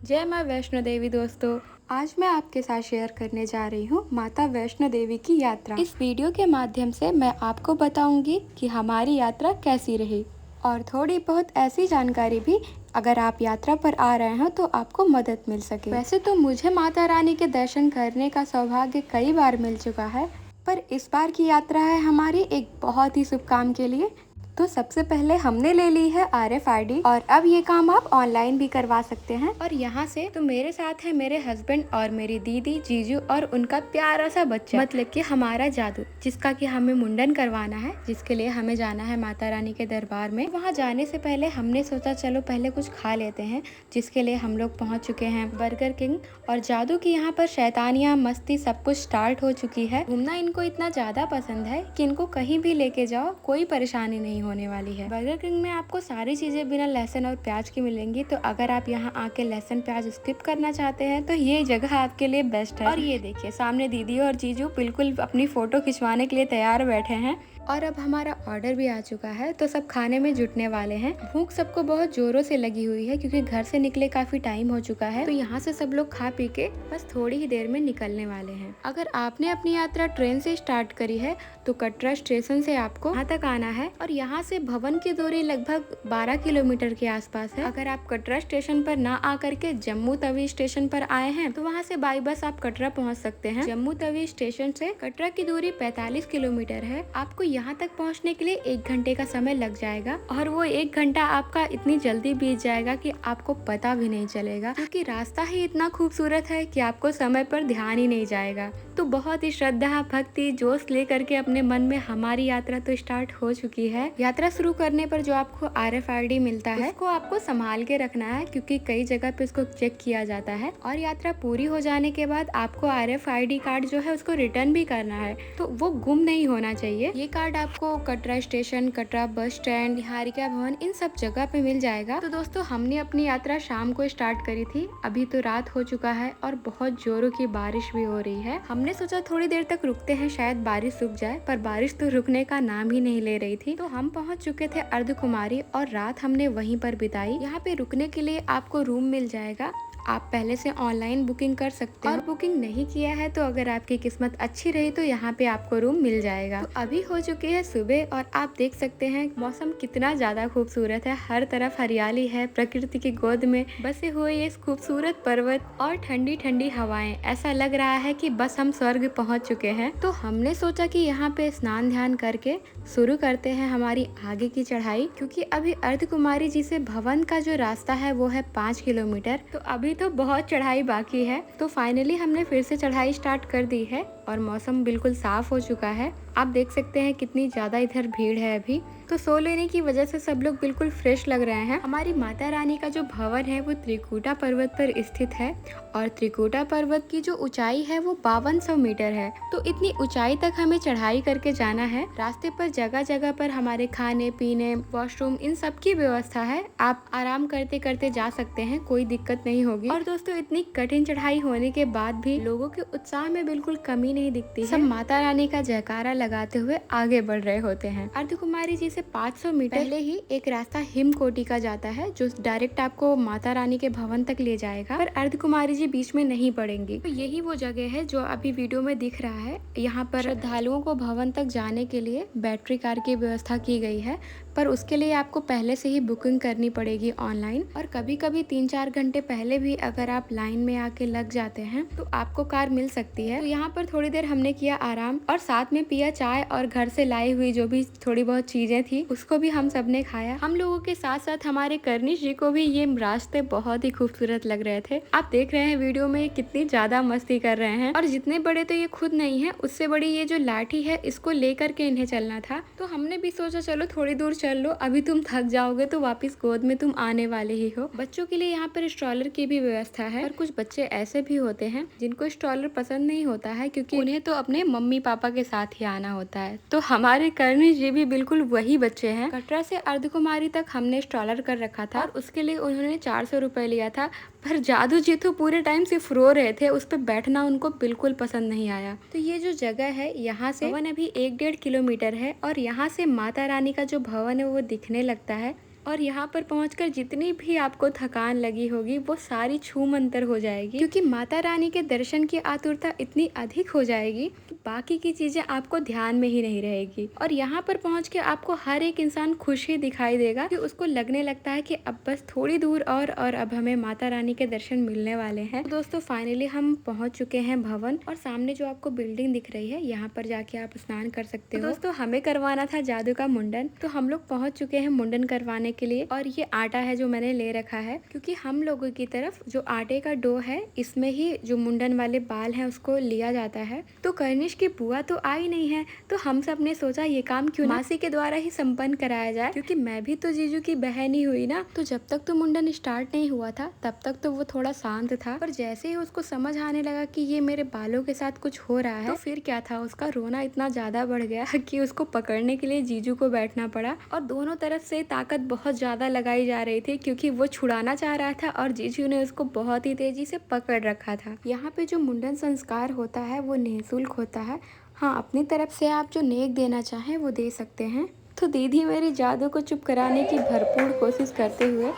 जय माँ वैष्णो देवी दोस्तों। आज मैं आपके साथ शेयर करने जा रही हूँ माता वैष्णो देवी की यात्रा। इस वीडियो के माध्यम से मैं आपको बताऊंगी कि हमारी यात्रा कैसी रही और थोड़ी बहुत ऐसी जानकारी भी, अगर आप यात्रा पर आ रहे हो तो आपको मदद मिल सके। वैसे तो मुझे माता रानी के दर्शन करने का सौभाग्य कई बार मिल चुका है, पर इस बार की यात्रा है हमारी एक बहुत ही शुभ काम के लिए। तो सबसे पहले हमने ले ली है RFID और अब ये काम आप ऑनलाइन भी करवा सकते हैं। और यहाँ से तो मेरे साथ है मेरे हस्बैंड और मेरी दीदी, जीजू और उनका प्यारा सा बच्चा, मतलब कि हमारा जादू, जिसका कि हमें मुंडन करवाना है, जिसके लिए हमें जाना है माता रानी के दरबार में। वहाँ जाने से पहले हमने सोचा चलो पहले कुछ खा लेते हैं, जिसके लिए हम लोग पहुँच चुके हैं बर्गर किंग। और जादू की यहाँ पर शैतानियाँ, मस्ती सब कुछ स्टार्ट हो चुकी है। घूमना इनको इतना ज्यादा पसंद है कि इनको कहीं भी लेके जाओ कोई परेशानी नहीं होने वाली है। बर्गर किंग में आपको सारी चीजें बिना लहसुन और प्याज की मिलेंगी, तो अगर आप यहाँ आके लहसुन प्याज स्किप करना चाहते हैं तो ये जगह आपके लिए बेस्ट है। और ये देखिए सामने दीदी और जीजू बिल्कुल अपनी फोटो खिंचवाने के लिए तैयार बैठे हैं। और अब हमारा ऑर्डर भी आ चुका है, तो सब खाने में जुटने वाले हैं। भूख सबको बहुत जोरों से लगी हुई है क्योंकि घर से निकले काफी टाइम हो चुका है। तो यहाँ से सब लोग खा पी के बस थोड़ी ही देर में निकलने वाले हैं। अगर आपने अपनी यात्रा ट्रेन से स्टार्ट करी है तो कटरा स्टेशन से आपको यहाँ तक आना है और यहाँ से भवन की दूरी लगभग 12 किलोमीटर के आसपास है। अगर आप कटरा स्टेशन पर ना आकर के जम्मू तवी स्टेशन पर आए हैं तो वहाँ से बाई बस आप कटरा पहुँच सकते हैं। जम्मू तवी स्टेशन से कटरा की दूरी 45 किलोमीटर है। आपको यहाँ तक पहुँचने के लिए 1 घंटे का समय लग जाएगा और वो 1 घंटा आपका इतनी जल्दी बीत जाएगा कि आपको पता भी नहीं चलेगा, क्योंकि रास्ता ही इतना खूबसूरत है कि आपको समय पर ध्यान ही नहीं जाएगा। तो बहुत ही श्रद्धा, भक्ति, जोश लेकर के अपने मन में हमारी यात्रा तो स्टार्ट हो चुकी है। यात्रा शुरू करने पर जो आपको RFID मिलता है उसको आपको संभाल के रखना है, क्योंकि कई जगह पे उसको चेक किया जाता है। और यात्रा पूरी हो जाने के बाद आपको RFID कार्ड जो है उसको रिटर्न भी करना है, तो वो गुम नहीं होना चाहिए। ये कार्ड आपको Katra station, Katra bus stand, Niharika भवन, इन सब जगह पे मिल जाएगा। तो दोस्तों हमने अपनी यात्रा शाम को स्टार्ट करी थी, अभी तो रात हो चुका है और बहुत जोरों की बारिश भी हो रही है। हमने सोचा थोड़ी देर तक रुकते हैं, शायद बारिश रुक जाए, पर बारिश तो रुकने का नाम ही नहीं ले रही थी। तो हम पहुंच चुके थे अर्धकुमारी और रात हमने वहीं पर बिताई। यहाँ पे रुकने के लिए आपको रूम मिल जाएगा, आप पहले से ऑनलाइन बुकिंग कर सकते हो। और बुकिंग नहीं किया है तो अगर आपकी किस्मत अच्छी रही तो यहाँ पे आपको रूम मिल जाएगा। तो अभी हो चुकी है सुबह और आप देख सकते हैं मौसम कितना ज्यादा खूबसूरत है। हर तरफ हरियाली है, प्रकृति की गोद में बसे हुए ये खूबसूरत पर्वत और ठंडी ठंडी हवाएं, ऐसा लग रहा है कि बस हम स्वर्ग पहुँच चुके हैं। तो हमने सोचा कि यहाँ पे स्नान ध्यान करके शुरू करते हैं हमारी आगे की चढ़ाई, क्योंकि अभी अर्धकुमारी जी से भवन का जो रास्ता है वो है 5 किलोमीटर। तो अभी तो बहुत चढ़ाई बाकी है। तो फाइनली हमने फिर से चढ़ाई स्टार्ट कर दी है और मौसम बिल्कुल साफ हो चुका है। आप देख सकते हैं कितनी ज्यादा इधर भीड़ है अभी। तो सो लेने की वजह से सब लोग बिल्कुल फ्रेश लग रहे हैं। हमारी माता रानी का जो भवन है वो त्रिकुटा पर्वत पर स्थित है और त्रिकुटा पर्वत की जो ऊंचाई है वो 5200 मीटर है। तो इतनी ऊंचाई तक हमें चढ़ाई करके जाना है। रास्ते पर जगह जगह पर हमारे खाने पीने, वॉशरूम, इन सब की व्यवस्था है। आप आराम करते करते जा सकते हैं, कोई दिक्कत नहीं होगी। और दोस्तों इतनी कठिन चढ़ाई होने के बाद भी लोगों के उत्साह में बिल्कुल कमी नहीं दिखती है। सब माता रानी का जयकारा लगाते हुए आगे बढ़ रहे होते हैं। अर्धकुमारी जी से 500 मीटर पहले ही एक रास्ता हिमकोटी का जाता है जो डायरेक्ट आपको माता रानी के भवन तक ले जाएगा, पर अर्धकुमारी जी बीच में नहीं पड़ेंगी। तो यही वो जगह है जो अभी वीडियो में दिख रहा है। यहाँ पर श्रद्धालुओं को भवन तक जाने के लिए बैटरी कार की व्यवस्था की गई है, पर उसके लिए आपको पहले से ही बुकिंग करनी पड़ेगी ऑनलाइन। और कभी कभी 3-4 घंटे पहले भी अगर आप लाइन में आके लग जाते हैं तो आपको कार मिल सकती है। तो यहाँ पर थोड़ी देर हमने किया आराम और साथ में पिया चाय और घर से लाई हुई जो भी थोड़ी बहुत चीजें थी उसको भी हम सब ने खाया। हम लोगों के साथ साथ हमारे करनीश जी को भी ये रास्ते बहुत ही खूबसूरत लग रहे थे। आप देख रहे हैं वीडियो में कितनी ज्यादा मस्ती कर रहे हैं। और जितने बड़े तो ये खुद नहीं है, उससे बड़ी ये जो लाठी है इसको लेकर के इन्हें चलना था। तो हमने भी सोचा चलो थोड़ी दूर चल लो, अभी तुम थक जाओगे तो वापस गोद में तुम आने वाले ही हो। बच्चों के लिए यहाँ पर स्ट्रॉलर की भी व्यवस्था है। और कुछ बच्चे ऐसे भी होते हैं जिनको स्ट्रॉलर पसंद नहीं होता है, क्योंकि उन्हें तो अपने मम्मी पापा के साथ ही आना होता है। तो हमारे करनीश जी भी बिल्कुल वही बच्चे हैं। कटरा से अर्धकुमारी तक हमने स्ट्रॉलर कर रखा था और उसके लिए उन्होंने 400 रुपए लिया था। पर जादू जी तो पूरे टाइम सिर्फ रो रहे थे, उस पर बैठना उनको बिल्कुल पसंद नहीं आया। तो ये जो जगह है यहाँ से भवन अभी 1-1.5 किलोमीटर है और यहाँ से माता रानी का जो भवन है वो दिखने लगता है। और यहाँ पर पहुंचकर जितनी भी आपको थकान लगी होगी वो सारी छूमंतर हो जाएगी, क्योंकि माता रानी के दर्शन की आतुरता इतनी अधिक हो जाएगी कि बाकी की चीजें आपको ध्यान में ही नहीं रहेगी। और यहाँ पर पहुंच के आपको हर एक इंसान खुश ही दिखाई देगा कि उसको लगने लगता है कि अब बस थोड़ी दूर और अब हमें माता रानी के दर्शन मिलने वाले हैं। तो दोस्तों फाइनली हम पहुंच चुके हैं भवन, और सामने जो आपको बिल्डिंग दिख रही है यहाँ पर जाके आप स्नान कर सकते हो। दोस्तों हमें करवाना था जादू का मुंडन, तो हम लोग पहुंच चुके हैं मुंडन करवाने के लिए। और ये आटा है जो मैंने ले रखा है, क्योंकि हम लोगों की तरफ जो आटे का डो है इसमें ही जो मुंडन वाले बाल हैं उसको लिया जाता है। तो कर्निश की बुआ तो आई नहीं है, तो हम सब ने सोचा ये काम क्यों ना मासी के द्वारा ही संपन्न कराया जाए, क्योंकि मैं भी तो जीजू की बहन ही हुई ना। तो जब तक तो मुंडन स्टार्ट नहीं हुआ था तब तक तो वो थोड़ा शांत था, पर जैसे ही उसको समझ आने लगा कि ये मेरे बालों के साथ कुछ हो रहा है, तो फिर क्या था, उसका रोना इतना ज्यादा बढ़ गया कि उसको पकड़ने के लिए जीजू को बैठना पड़ा। और दोनों तरफ से ताकत बहुत ज्यादा लगाई जा रही थी, क्योंकि वो छुड़ाना चाह रहा था और जीजू ने उसको बहुत ही तेजी से पकड़ रखा था। यहाँ पे जो मुंडन संस्कार होता है वो निःशुल्क होता है। हाँ, अपनी तरफ से आप जो नेक देना चाहें वो दे सकते हैं। तो दीदी मेरी जादू को चुप कराने की भरपूर कोशिश करते हुए,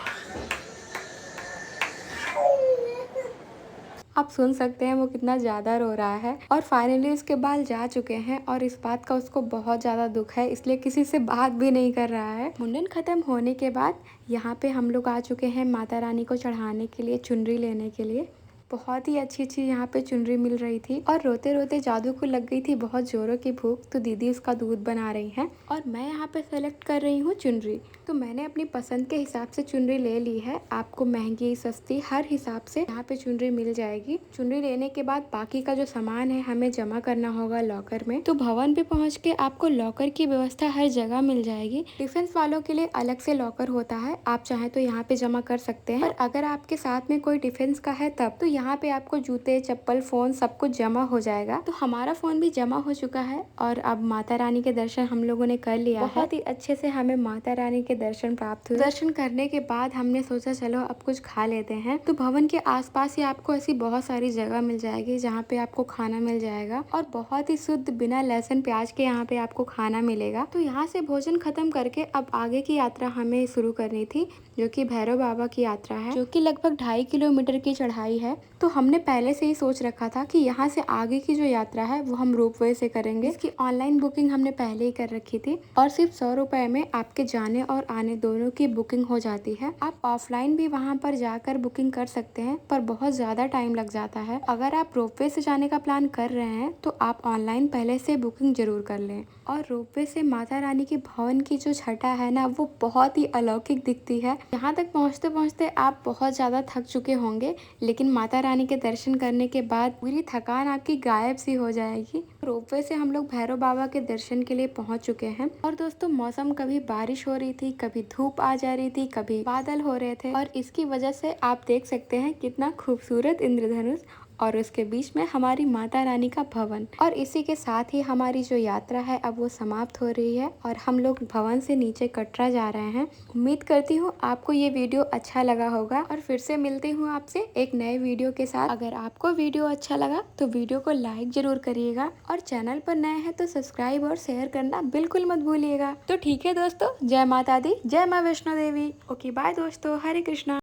आप सुन सकते हैं वो कितना ज़्यादा रो रहा है। और फाइनली उसके बाल जा चुके हैं और इस बात का उसको बहुत ज़्यादा दुख है, इसलिए किसी से बात भी नहीं कर रहा है। मुंडन खत्म होने के बाद यहाँ पे हम लोग आ चुके हैं माता रानी को चढ़ाने के लिए, चुनरी लेने के लिए। बहुत ही अच्छी अच्छी यहाँ पे चुनरी मिल रही थी, और रोते रोते जादू को लग गई थी बहुत जोरों की भूख, तो दीदी उसका दूध बना रही हैं और मैं यहाँ पे सेलेक्ट कर रही हूँ चुनरी। तो मैंने अपनी पसंद के हिसाब से चुनरी ले ली है। आपको महंगी सस्ती हर हिसाब से यहाँ पे चुनरी मिल जाएगी। चुनरी लेने के बाद बाकी का जो सामान है हमें जमा करना होगा लॉकर में। तो भवन पे पहुँच के आपको लॉकर की व्यवस्था हर जगह मिल जाएगी। डिफेंस वालों के लिए अलग से लॉकर होता है, आप चाहे तो यहाँ पे जमा कर सकते हैं। और अगर आपके साथ में कोई डिफेंस का है तब तो यहाँ पे आपको जूते, चप्पल, फोन सब कुछ जमा हो जाएगा। तो हमारा फोन भी जमा हो चुका है और अब माता रानी के दर्शन हम लोगों ने कर लिया है। बहुत ही अच्छे से हमें माता रानी के दर्शन प्राप्त हुए। दर्शन करने के बाद हमने सोचा चलो अब कुछ खा लेते हैं। तो भवन के आसपास ही आपको ऐसी बहुत सारी जगह मिल जाएगी जहाँ पे आपको खाना मिल जाएगा, और बहुत ही शुद्ध बिना लहसुन प्याज के यहाँ पे आपको खाना मिलेगा। तो यहाँ से भोजन खत्म करके अब आगे की यात्रा हमें शुरू करनी थी, जो कि भैरव बाबा की यात्रा है, जो कि लगभग 2.5 किलोमीटर की चढ़ाई है। तो हमने पहले से ही सोच रखा था कि यहाँ से आगे की जो यात्रा है वो हम रोपवे से करेंगे। इसकी ऑनलाइन बुकिंग हमने पहले ही कर रखी थी, और सिर्फ 100 रुपए में आपके जाने और आने दोनों की बुकिंग हो जाती है। आप ऑफलाइन भी वहाँ पर जाकर बुकिंग कर सकते हैं, पर बहुत ज्यादा टाइम लग जाता है। अगर आप रोपवे से जाने का प्लान कर रहे हैं तो आप ऑनलाइन पहले से बुकिंग जरूर कर लें। और रोपवे से माता रानी के भवन की जो छटा है ना, वो बहुत ही अलौकिक दिखती है। यहाँ तक पहुँचते पहुँचते आप बहुत ज्यादा थक चुके होंगे, लेकिन माता रानी के दर्शन करने के बाद पूरी थकान आपकी गायब सी हो जाएगी। रोपवे से हम लोग भैरव बाबा के दर्शन के लिए पहुंच चुके हैं। और दोस्तों मौसम कभी बारिश हो रही थी, कभी धूप आ जा रही थी, कभी बादल हो रहे थे, और इसकी वजह से आप देख सकते हैं कितना खूबसूरत इंद्रधनुष और उसके बीच में हमारी माता रानी का भवन। और इसी के साथ ही हमारी जो यात्रा है अब वो समाप्त हो रही है और हम लोग भवन से नीचे कटरा जा रहे हैं। उम्मीद करती हूँ आपको ये वीडियो अच्छा लगा होगा, और फिर से मिलती हूँ आपसे एक नए वीडियो के साथ। अगर आपको वीडियो अच्छा लगा तो वीडियो को लाइक जरूर करिएगा, और चैनल पर नए हैं तो सब्सक्राइब और शेयर करना बिल्कुल मत भूलिएगा। तो ठीक है दोस्तों, जय माता दी, जय माँ वैष्णो देवी। ओके बाय दोस्तों, हरे कृष्णा।